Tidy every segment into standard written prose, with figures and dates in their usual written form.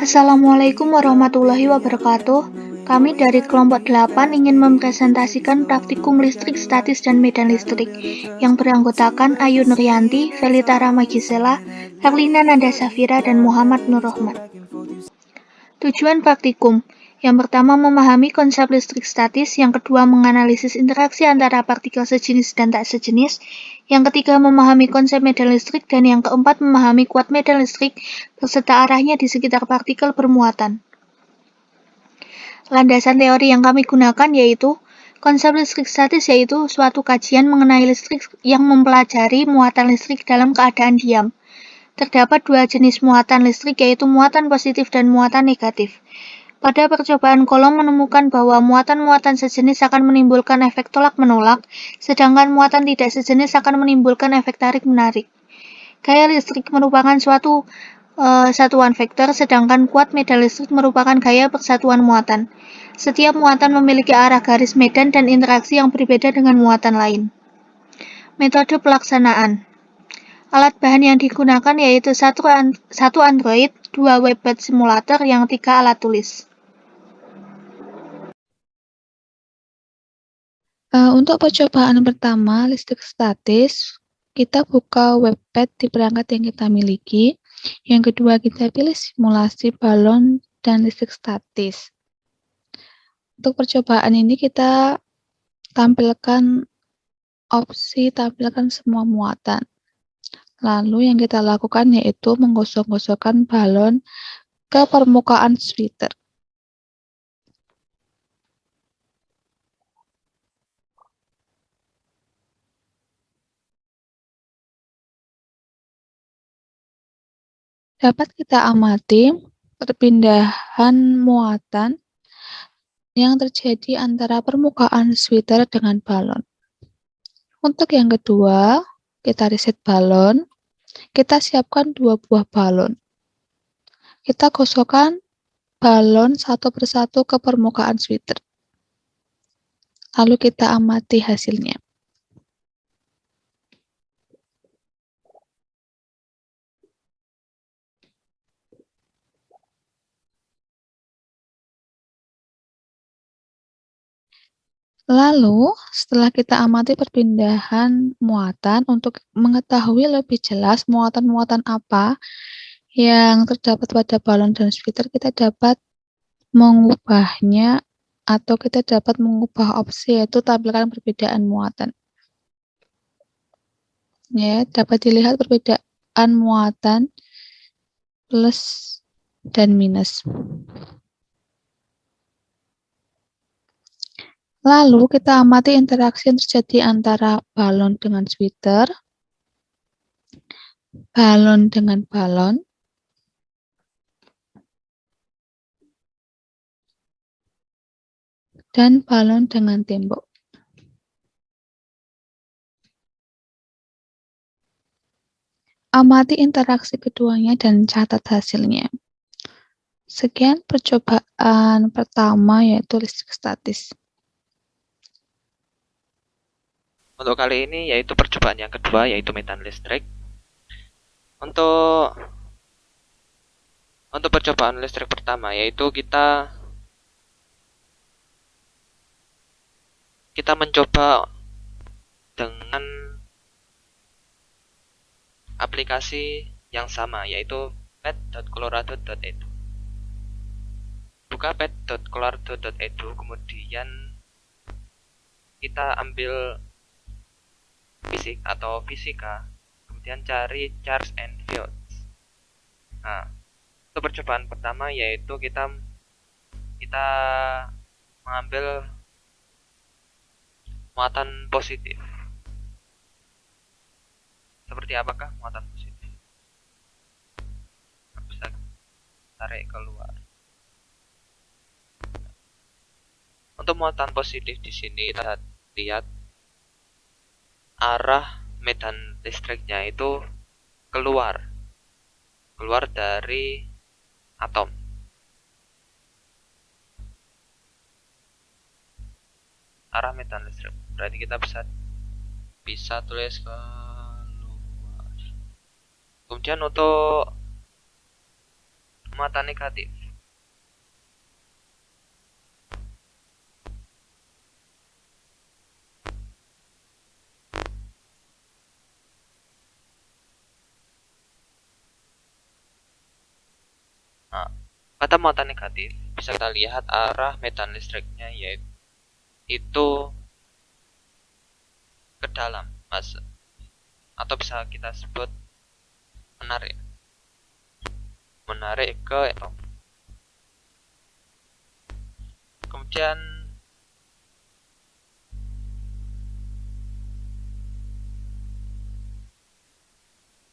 Assalamualaikum warahmatullahi wabarakatuh. Kami dari kelompok 8 ingin mempresentasikan praktikum listrik statis dan medan listrik yang beranggotakan Ayu Nuryanti, Felita Ramagisela, Herlina Nanda Safira, dan Muhammad Nur Rahman. Tujuan praktikum: yang pertama, memahami konsep listrik statis, yang kedua, menganalisis interaksi antara partikel sejenis dan tak sejenis, yang ketiga, memahami konsep medan listrik, dan yang keempat, memahami kuat medan listrik beserta arahnya di sekitar partikel bermuatan. Landasan teori yang kami gunakan yaitu konsep listrik statis, yaitu suatu kajian mengenai listrik yang mempelajari muatan listrik dalam keadaan diam. Terdapat dua jenis muatan listrik, yaitu muatan positif dan muatan negatif. Pada percobaan kolom menemukan bahwa muatan-muatan sejenis akan menimbulkan efek tolak-menolak, sedangkan muatan tidak sejenis akan menimbulkan efek tarik-menarik. Gaya listrik merupakan suatu satuan vektor, sedangkan kuat medan listrik merupakan gaya persatuan muatan. Setiap muatan memiliki arah garis medan dan interaksi yang berbeda dengan muatan lain. Metode pelaksanaan. Alat bahan yang digunakan yaitu satu Android, 2 Webpack Simulator, yang 3 alat tulis. Untuk percobaan pertama, listrik statis, kita buka webpad di perangkat yang kita miliki. Yang kedua, kita pilih simulasi balon dan listrik statis. Untuk percobaan ini, kita tampilkan opsi tampilkan semua muatan. Lalu yang kita lakukan yaitu menggosok-gosokkan balon ke permukaan sweater. Dapat kita amati perpindahan muatan yang terjadi antara permukaan sweater dengan balon. Untuk yang kedua, kita reset balon. Kita siapkan 2 buah balon. Kita gosokkan balon satu persatu ke permukaan sweater. Lalu kita amati hasilnya. Lalu, setelah kita amati perpindahan muatan, untuk mengetahui lebih jelas muatan-muatan apa yang terdapat pada balon dan sweater, kita dapat mengubahnya atau kita dapat mengubah opsi, yaitu tampilkan perbedaan muatan. Ya, dapat dilihat perbedaan muatan plus dan minus. Lalu kita amati interaksi yang terjadi antara balon dengan sweater, balon dengan balon, dan balon dengan tembok. Amati interaksi keduanya dan catat hasilnya. Sekian percobaan pertama, yaitu listrik statis. Untuk kali ini yaitu percobaan yang kedua, yaitu medan listrik. Untuk percobaan listrik pertama yaitu kita mencoba dengan aplikasi yang sama, yaitu pad.colorado.edu. Buka pad.colorado.edu, kemudian kita ambil fisika, kemudian cari charge and fields. Nah, untuk percobaan pertama yaitu kita mengambil muatan positif. Seperti apakah muatan positif? Bisa tarik keluar. Untuk muatan positif di sini kita lihat arah medan listriknya itu keluar dari atom. Arah medan listrik. Berarti kita bisa tulis keluar. Kemudian untuk muatan negatif. Nah, pada muatan negatif bisa kita lihat arah medan listriknya yaitu ke dalam, atau bisa kita sebut menarik ke etom.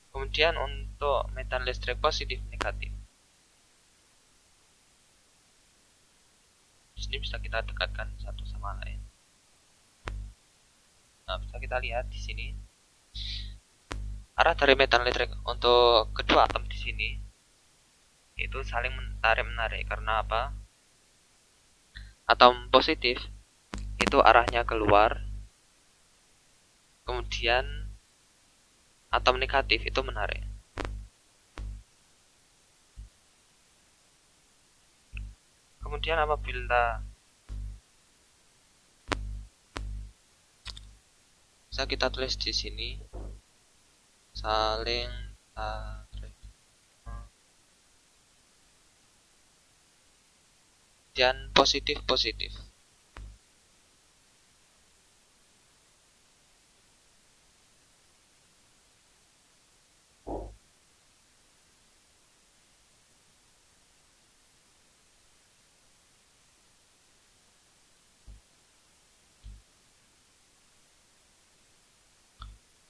Kemudian untuk medan listrik positif negatif, di sini bisa kita dekatkan satu sama lain. Nah, bisa kita lihat di sini arah dari medan listrik untuk kedua atom di sini itu saling tarik-menarik. Karena apa? Atom positif itu arahnya keluar, kemudian atom negatif itu menarik. Kemudian apabila bisa kita tulis di sini saling tarik, dan positif.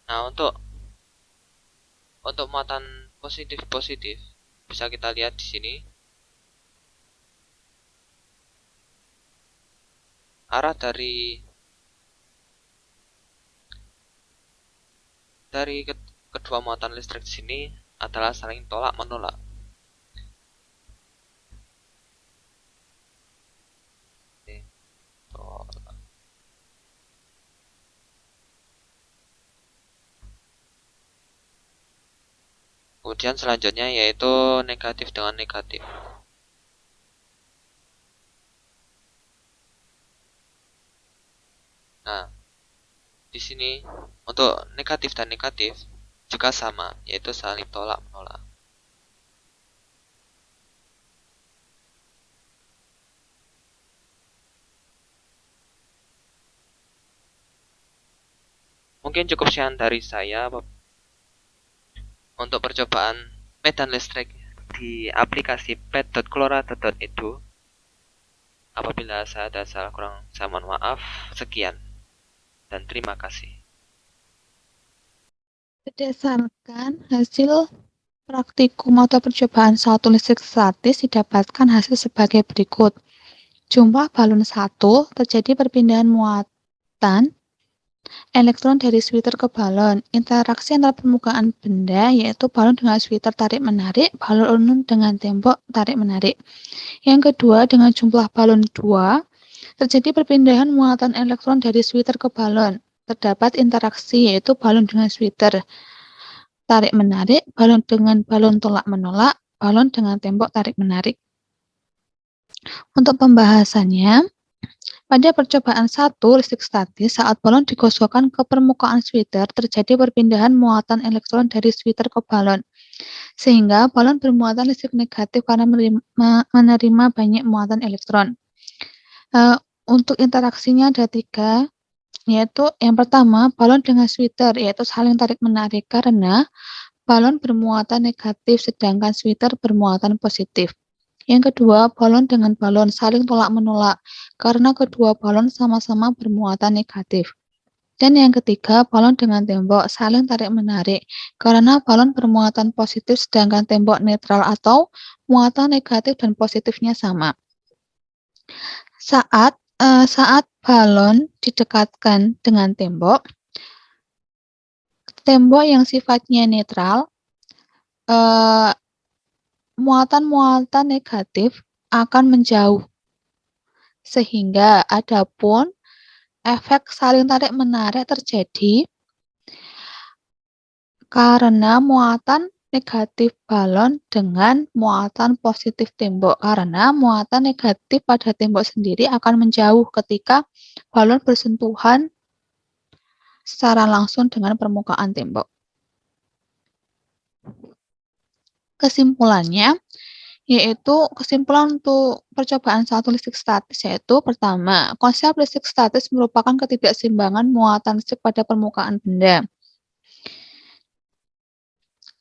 Nah, untuk muatan positif bisa kita lihat di sini arah dari kedua muatan listrik di sini adalah saling tolak menolak. Kemudian selanjutnya yaitu negatif dengan negatif. Nah, di sini untuk negatif dan negatif juga sama, yaitu saling tolak menolak. Mungkin cukup sekian dari saya untuk percobaan medan listrik di aplikasi pet.clorata.edu. Apabila saya ada salah kurang, saya mohon maaf. Sekian dan terima kasih. Berdasarkan hasil praktikum atau percobaan satu listrik statis didapatkan hasil sebagai berikut. Jumlah balon 1 terjadi perpindahan muatan elektron dari sweater ke balon. Interaksi antara permukaan benda yaitu balon dengan sweater tarik-menarik, balon dengan tembok tarik-menarik. Yang kedua, dengan jumlah balon 2, terjadi perpindahan muatan elektron dari sweater ke balon. Terdapat interaksi yaitu balon dengan sweater tarik-menarik, balon dengan balon tolak-menolak, balon dengan tembok tarik-menarik. Untuk pembahasannya, pada percobaan 1 listrik statis, saat balon digosokkan ke permukaan sweater, terjadi perpindahan muatan elektron dari sweater ke balon, sehingga balon bermuatan listrik negatif karena menerima banyak muatan elektron. Untuk interaksinya ada 3, yaitu yang pertama, balon dengan sweater, yaitu saling tarik-menarik karena balon bermuatan negatif sedangkan sweater bermuatan positif. Yang kedua, balon dengan balon saling tolak-menolak karena kedua balon sama-sama bermuatan negatif. Dan yang ketiga, balon dengan tembok saling tarik-menarik karena balon bermuatan positif sedangkan tembok netral atau muatan negatif dan positifnya sama. Saat balon didekatkan dengan tembok yang sifatnya netral, muatan-muatan negatif akan menjauh, sehingga adapun efek saling tarik-menarik terjadi karena muatan negatif balon dengan muatan positif tembok, karena muatan negatif pada tembok sendiri akan menjauh ketika balon bersentuhan secara langsung dengan permukaan tembok. Kesimpulannya, yaitu kesimpulan untuk percobaan 1 listrik statis yaitu pertama, konsep listrik statis merupakan ketidakseimbangan muatan listrik pada permukaan benda,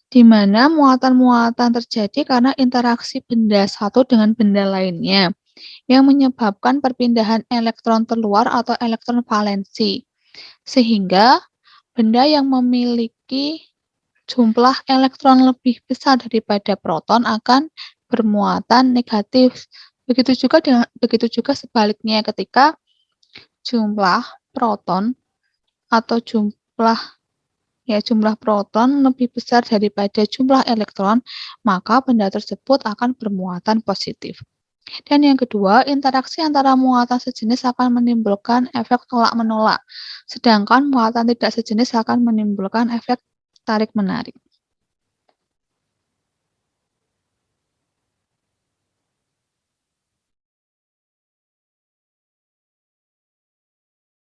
di mana muatan-muatan terjadi karena interaksi benda satu dengan benda lainnya, yang menyebabkan perpindahan elektron terluar atau elektron valensi, sehingga benda yang memiliki jumlah elektron lebih besar daripada proton akan bermuatan negatif. Begitu juga sebaliknya ketika jumlah proton atau jumlah proton lebih besar daripada jumlah elektron, maka benda tersebut akan bermuatan positif. Dan yang kedua, interaksi antara muatan sejenis akan menimbulkan efek tolak-menolak, sedangkan muatan tidak sejenis akan menimbulkan efek tarik-menarik.